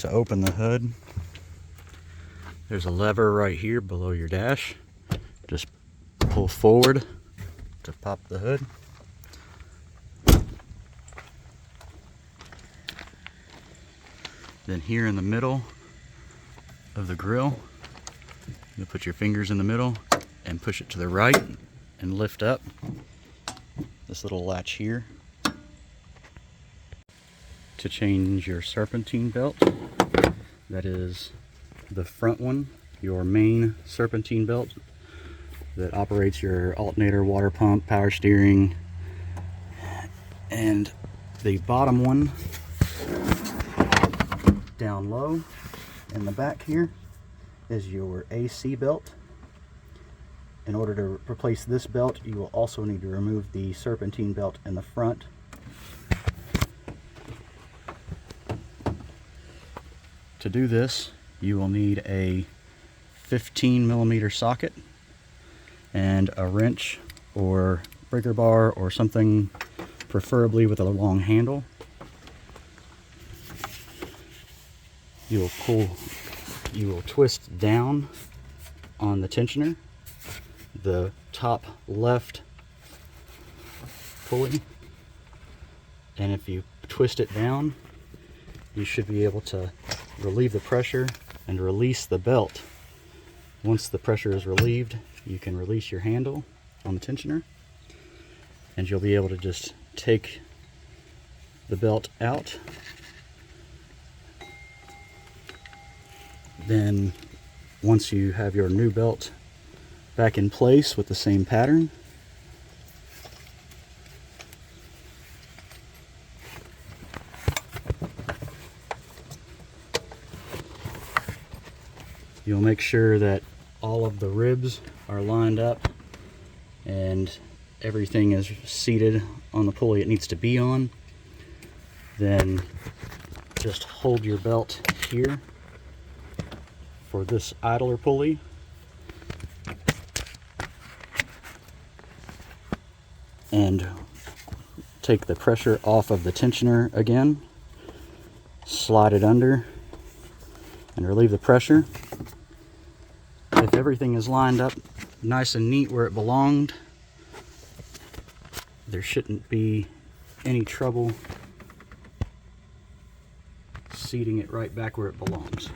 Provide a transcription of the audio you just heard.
To open the hood, there's a lever right here below your dash. Just pull forward to pop the hood. Then here in the middle of the grill, you'll put your fingers in the middle and push it to the right and lift up this little latch here. To change your serpentine belt, that is the front one, your main serpentine belt that operates your alternator, water pump, power steering, and the bottom one down low in the back here is your AC belt. In order to replace this belt, you will also need to remove the serpentine belt in the front. To do this, you will need a 15mm socket and a wrench or breaker bar or something, preferably with a long handle. You will twist down on the tensioner, the top left pulley, and if you twist it down, you should be able to relieve the pressure and release the belt. Once the pressure is relieved, you can release your handle on the tensioner, and you'll be able to just take the belt out. Then once you have your new belt back in place with the same pattern, you'll make sure that all of the ribs are lined up and everything is seated on the pulley it needs to be on. Then just hold your belt here for this idler pulley, and take the pressure off of the tensioner again, slide it under and relieve the pressure. If everything is lined up nice and neat where it belonged, there shouldn't be any trouble seating it right back where it belongs.